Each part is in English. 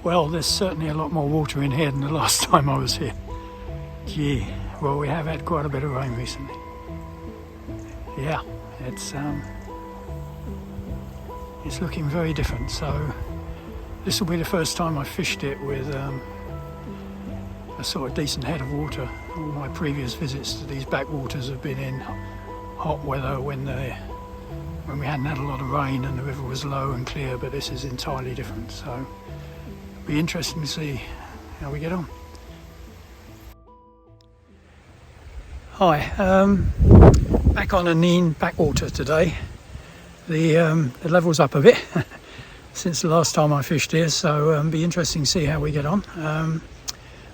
Well, there's certainly a lot more water in here than the last time I was here. Gee, well, we have had quite a bit of rain recently. Yeah, it's looking very different. So this will be the first time I fished it with a sort of decent head of water. All my previous visits to these backwaters have been in hot weather when we hadn't had a lot of rain and the river was low and clear, but this is entirely different. So it'll be interesting to see how we get on. Hi, back on a Nene backwater today. The level's up a bit since the last time I fished here, so it'll be interesting to see how we get on.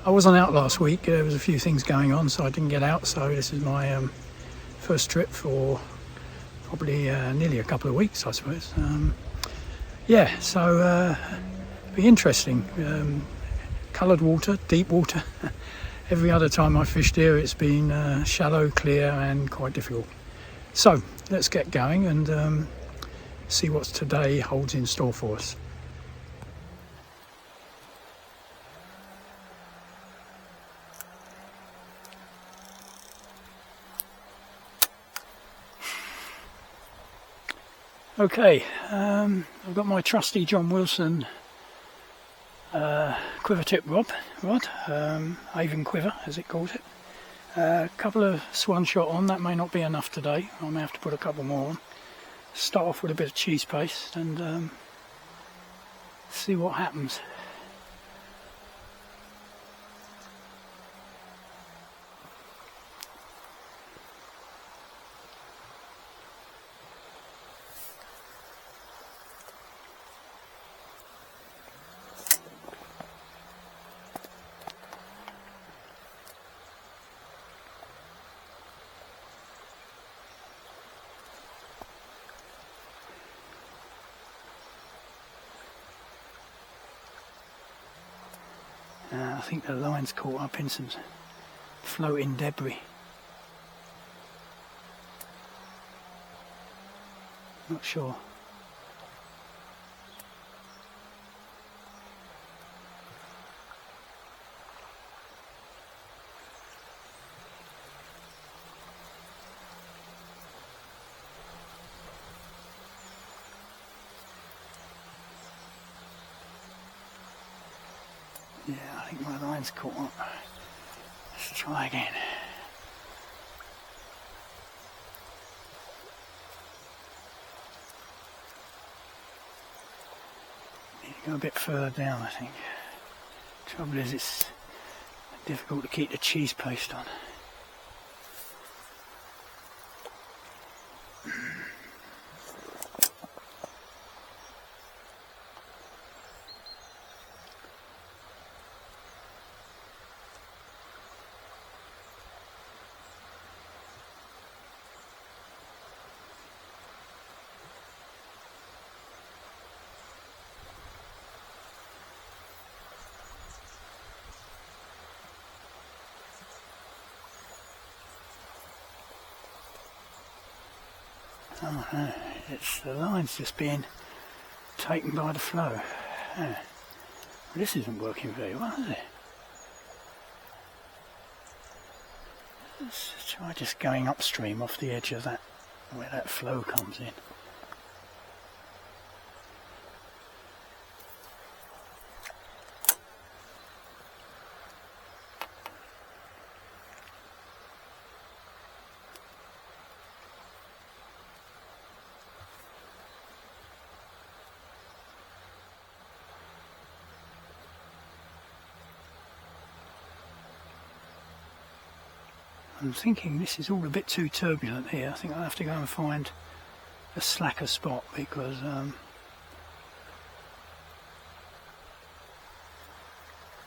I wasn't out last week, there was a few things going on, so I didn't get out, so this is my first trip for probably nearly a couple of weeks, I suppose. Yeah, so it'll be interesting. Coloured water, deep water. Every other time I fished here it's been shallow, clear and quite difficult. So let's get going and see what today holds in store for us. Okay, I've got my trusty John Wilson quiver tip rod, Avon quiver as it calls it. A couple of swan shot on, that may not be enough today, I may have to put a couple more on. Start off with a bit of cheese paste and see what happens. I think the line's caught up in some floating debris. Not sure. Yeah, I think my line's caught up. Let's try again. Need to go a bit further down, I think. Trouble is, it's difficult to keep the cheese paste on. Oh no, it's the line's just being taken by the flow. Well, this isn't working very well, is it? Let's try just going upstream off the edge of that, where that flow comes in. I'm thinking this is all a bit too turbulent here. I think I'll have to go and find a slacker spot because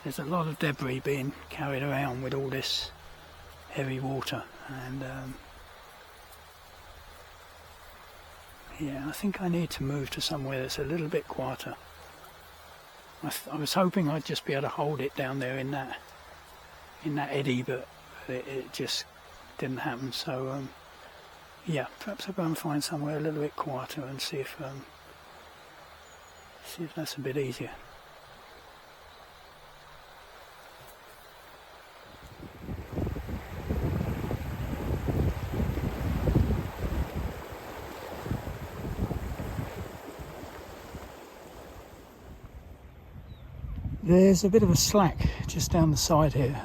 there's a lot of debris being carried around with all this heavy water, and yeah, I think I need to move to somewhere that's a little bit quieter. I was hoping I'd just be able to hold it down there in that eddy, but it just didn't happen. So yeah, perhaps I'll go and find somewhere a little bit quieter and see if that's a bit easier. There's a bit of a slack just down the side here,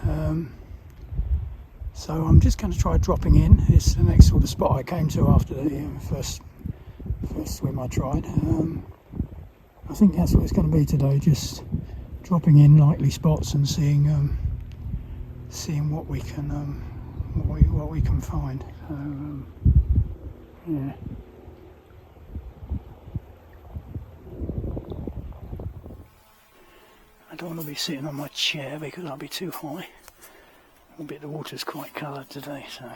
so I'm just going to try dropping in. It's the next sort of spot I came to after the first swim I tried. I think that's what it's going to be today, just dropping in likely spots and seeing what we can what we can find. Yeah. I don't want to be sitting on my chair because I'll be too high. Albeit the water's quite coloured today, so.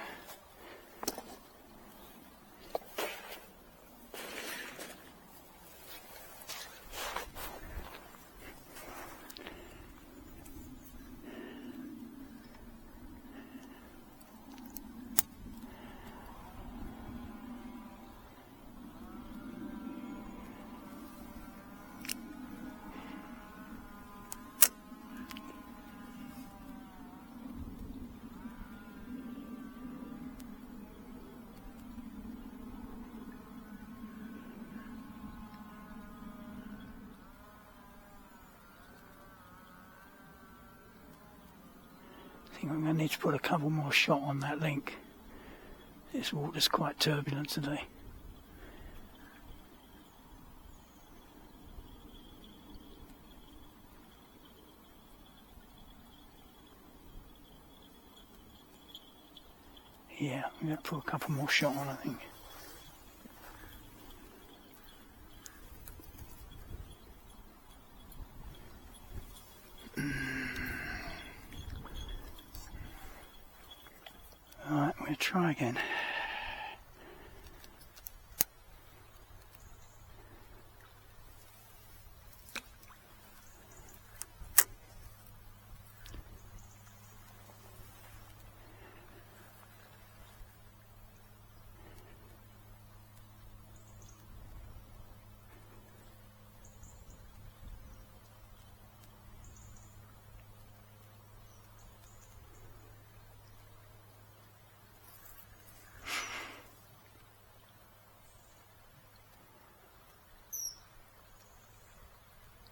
I think I'm going to need to put a couple more shot on that link. This water's quite turbulent today. Yeah, I'm going to put a couple more shot on, I think. Alright, we'll try again.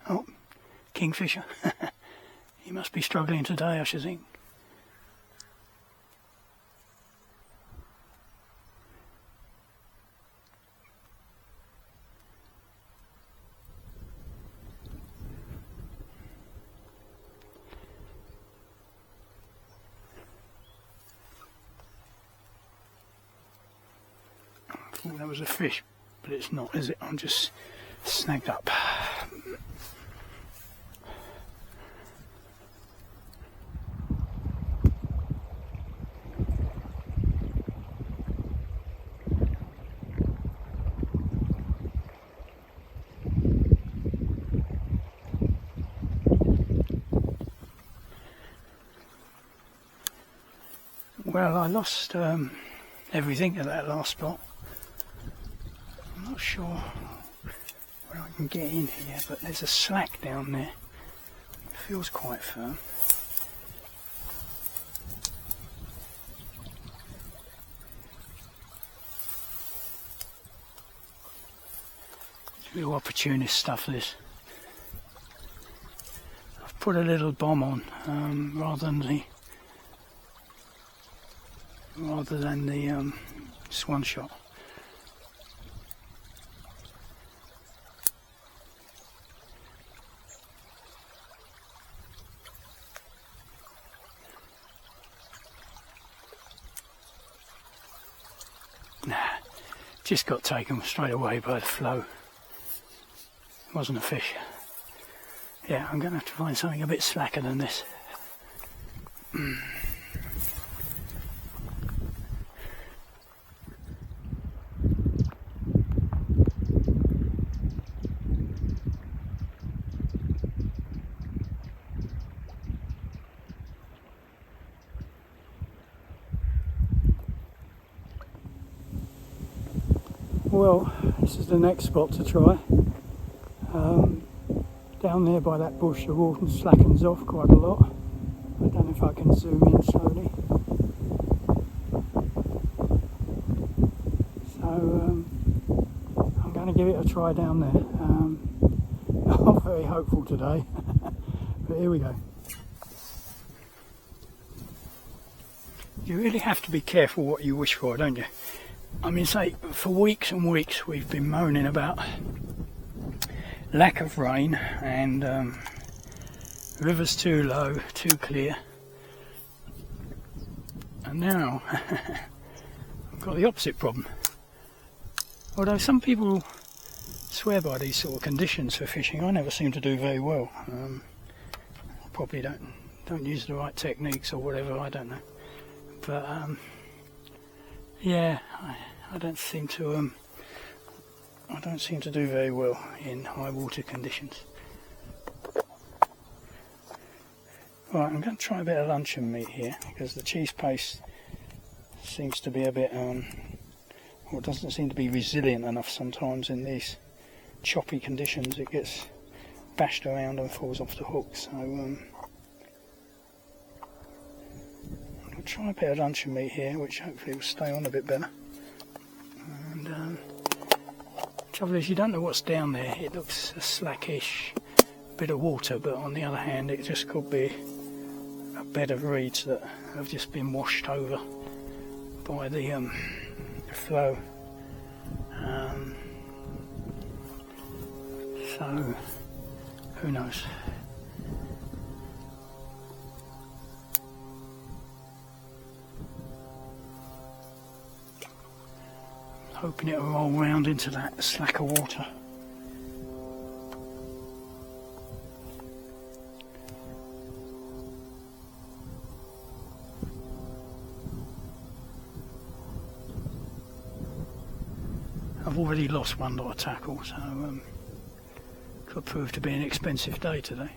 Oh, kingfisher. He must be struggling today, I should think. I thought that was a fish, but it's not, is it? I'm just snagged up. Well, I lost everything at that last spot. I'm not sure where I can get in here, but there's a slack down there. It feels quite firm. It's real opportunist stuff, this. I've put a little bomb on rather than the swan shot. Nah, just got taken straight away by the flow. It wasn't a fish. Yeah, I'm going to have to find something a bit slacker than this. Well, this is the next spot to try. Down there by that bush, the water slackens off quite a lot. I don't know if I can zoom in slowly. So I'm going to give it a try down there. I'm not very hopeful today But here we go. You really have to be careful what you wish for, don't you? I mean, say, for weeks and weeks we've been moaning about lack of rain and rivers too low, too clear. And now I've got the opposite problem. Although some people swear by these sort of conditions for fishing, I never seem to do very well. Probably don't use the right techniques or whatever, I don't know. But yeah, I don't seem to do very well in high water conditions. Right, I'm going to try a bit of luncheon meat here because the cheese paste seems to be a bit, well, it doesn't seem to be resilient enough sometimes in these choppy conditions. It gets bashed around and falls off the hook. So I'll try a bit of luncheon meat here, which hopefully will stay on a bit better. And the trouble is, you don't know what's down there. It looks a slackish bit of water, but on the other hand, it just could be a bed of reeds that have just been washed over by the flow. So who knows? Hoping it'll roll round into that slack of water. I've already lost one lot of tackle, so could prove to be an expensive day today.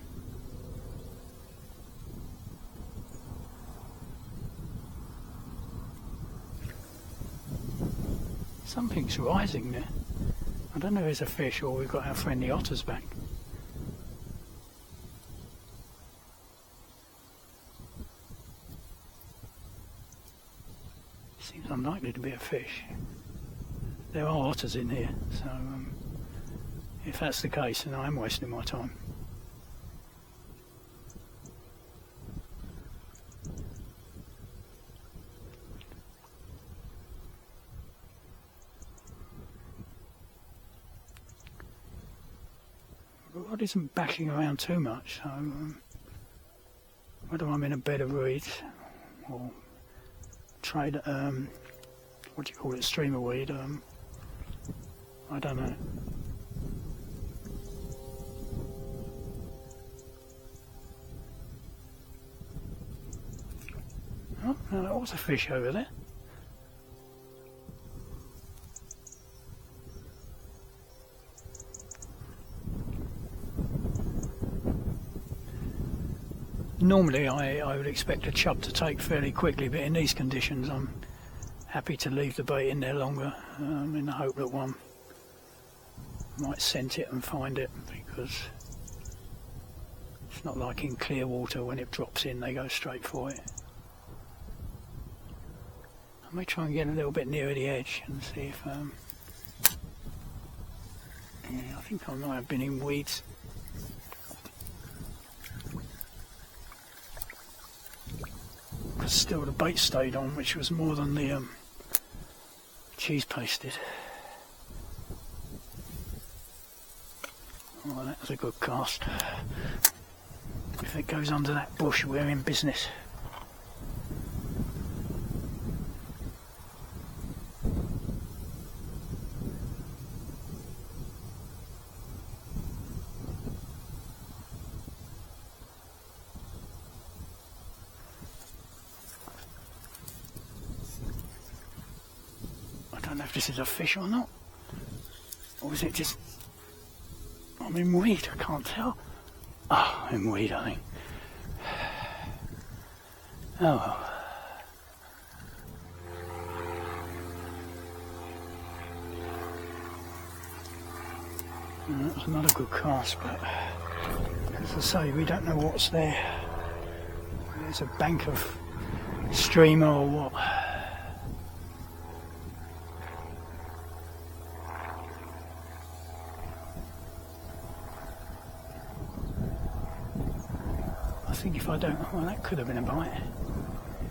Something's rising there. I don't know if it's a fish or we've got our friendly otters back. Seems unlikely to be a fish. There are otters in here, so if that's the case, then I am wasting my time. The rod isn't bashing around too much, so whether I'm in a bed of reeds or trade, what do you call it, streamer weed, I don't know. Oh, no, there was a fish over there. Normally I would expect a chub to take fairly quickly, but in these conditions I'm happy to leave the bait in there longer, in the hope that one might scent it and find it, because it's not like in clear water when it drops in they go straight for it. I may try and get a little bit nearer the edge and see if yeah, I think I might have been in weeds. But still the bait stayed on, which was more than the cheese paste did. Oh, that was a good cast. If it goes under that bush, we're in business. I don't know if this is a fish or not, or is it just... I'm in weed, I can't tell. Oh, I'm in weed, I think. Oh well. That was not a good cast, but as I say, we don't know what's there. There's a bank of streamer or what. think if I don't, well, that could have been a bite.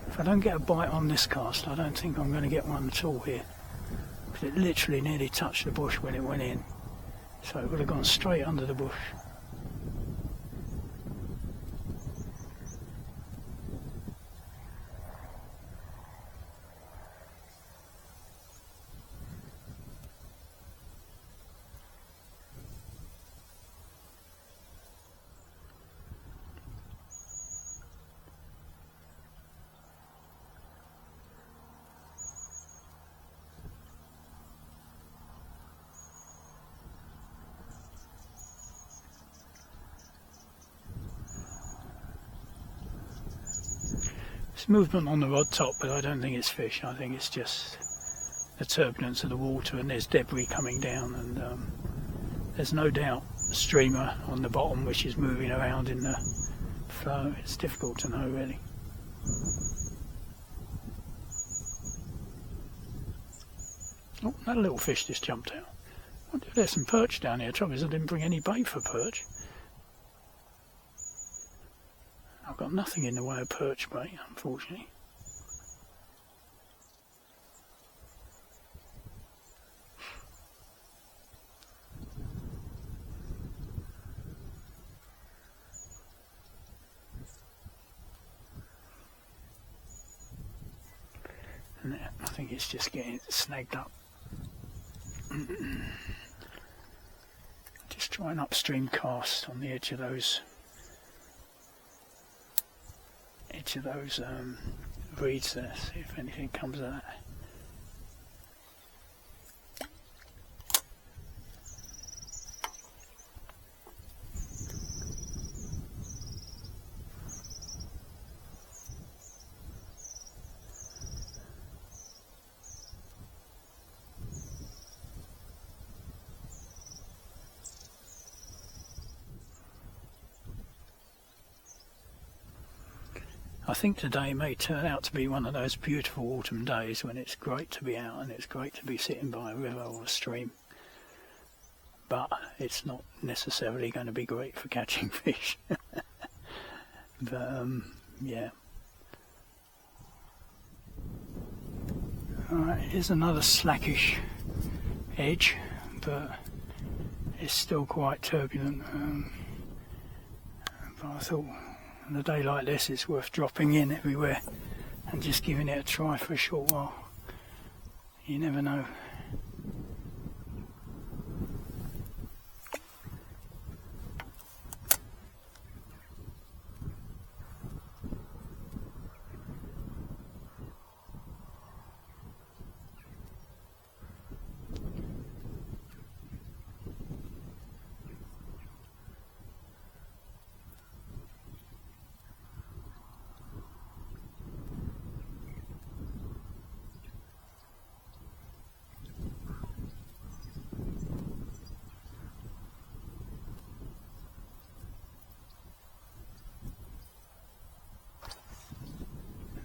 If I don't get a bite on this cast, I don't think I'm going to get one at all here. Because it literally nearly touched the bush when it went in. So it would have gone straight under the bush. There's movement on the rod top, but I don't think it's fish. I think it's just the turbulence of the water, and there's debris coming down, and there's no doubt a streamer on the bottom which is moving around in the flow. It's difficult to know really. Oh, that little fish just jumped out. I wonder if there's some perch down here. Trouble is I didn't bring any bait for perch. I've got nothing in the way of perch bait, unfortunately. And I think it's just getting snagged up. Just try an upstream cast on the edge of those reeds there, see if anything comes of that. I think today may turn out to be one of those beautiful autumn days when it's great to be out and it's great to be sitting by a river or a stream. But it's not necessarily going to be great for catching fish. But yeah. Alright, here's another slackish edge, but it's still quite turbulent. But I thought, on a day like this it's worth dropping in everywhere and just giving it a try for a short while. You never know.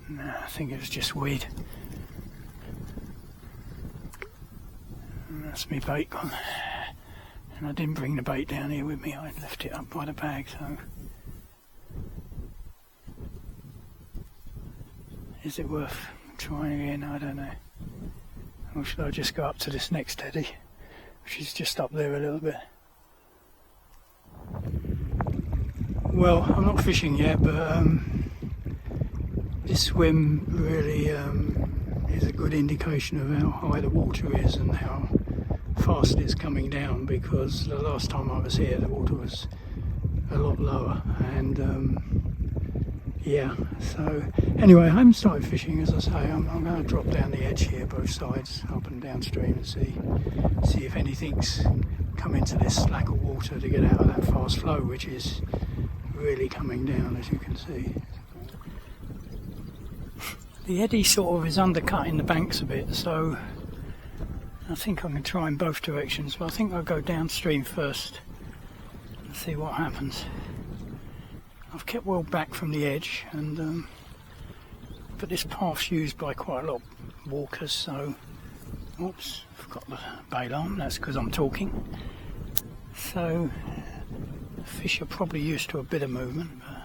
No, I think it was just weed. And that's me bait gone. And I didn't bring the bait down here with me, I left it up by the bag, so... Is it worth trying again? I don't know. Or should I just go up to this next eddy, which is just up there a little bit? Well, I'm not fishing yet, but this swim really is a good indication of how high the water is and how fast it's coming down, because the last time I was here the water was a lot lower, and yeah, so anyway, I haven't started fishing, as I say. I'm going to drop down the edge here, both sides, up and downstream, and see if anything's come into this slack of water to get out of that fast flow, which is really coming down, as you can see. The eddy sort of is undercutting the banks a bit, so I think I can try in both directions, but I think I'll go downstream first and see what happens. I've kept well back from the edge, and but this path's used by quite a lot of walkers, so oops, forgot the bail arm, that's because I'm talking. So fish are probably used to a bit of movement, but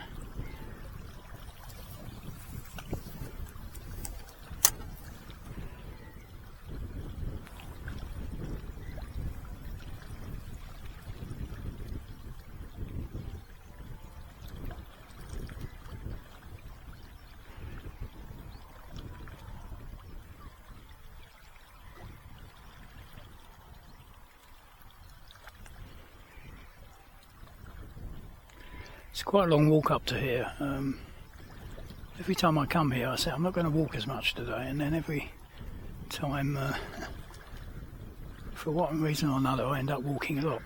It's quite a long walk up to here. Every time I come here I say I'm not going to walk as much today, and then every time for one reason or another I end up walking a lot.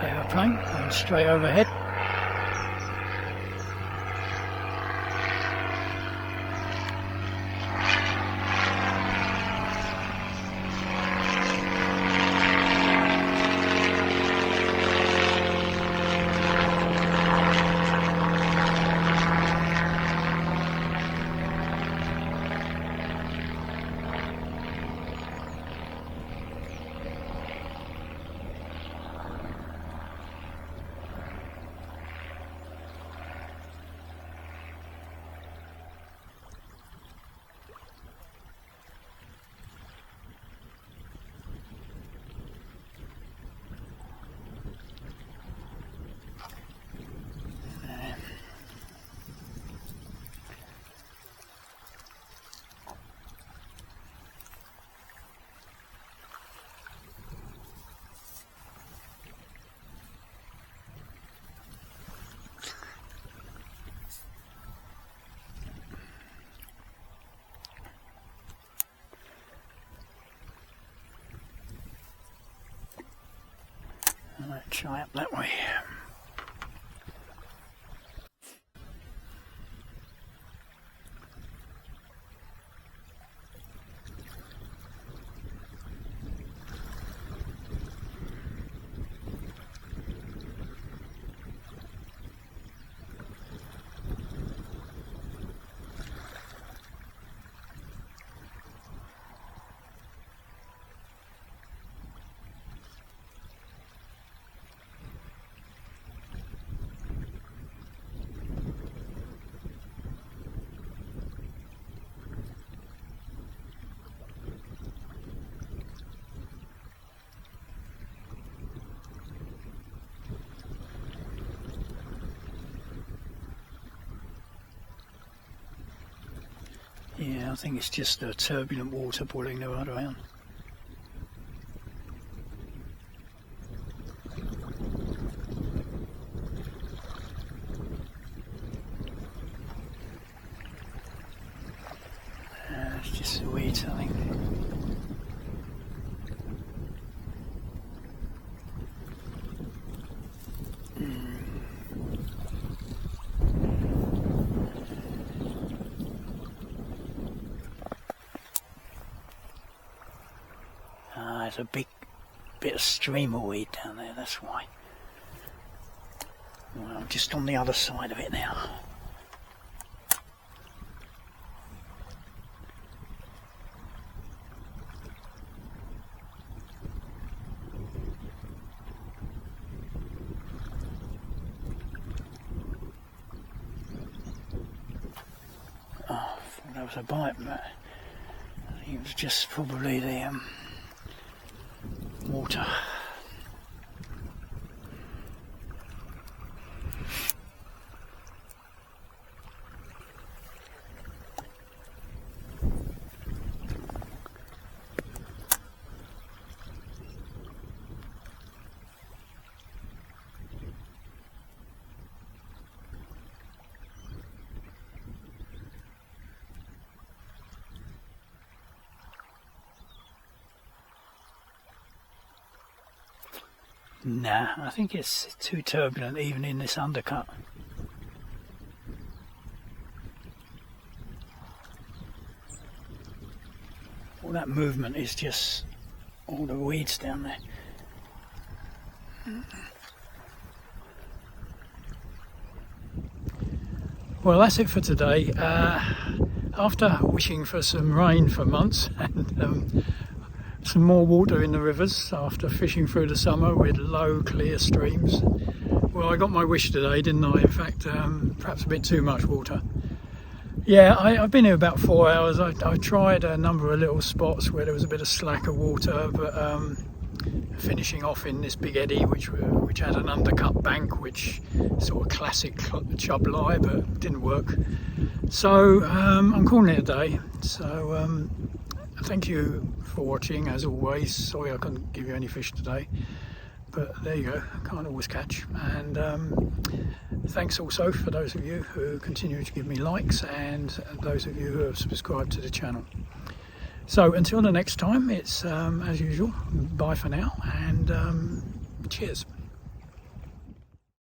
Aeroplane going straight overhead. Let's try up that way. Yeah, I think it's just the turbulent water pulling the rod around. It's just the weeds, I think. There's a big bit of streamer weed down there, that's why. Well, I'm just on the other side of it now. Oh, I thought that was a bite, but I think it was just probably the water. Nah, I think it's too turbulent even in this undercut. All that movement is just all the weeds down there. Well, that's it for today. After wishing for some rain for months and some more water in the rivers after fishing through the summer with low clear streams, well, I got my wish today, didn't I? In fact, perhaps a bit too much water. Yeah, I've been here about 4 hours. I tried a number of little spots where there was a bit of slacker water, but finishing off in this big eddy which had an undercut bank, which sort of classic chub lie, but didn't work. So I'm calling it a day. So thank you for watching as always. Sorry I couldn't give you any fish today, but there you go, can't always catch. And thanks also for those of you who continue to give me likes and those of you who have subscribed to the channel. So until the next time, it's as usual, bye for now, and cheers.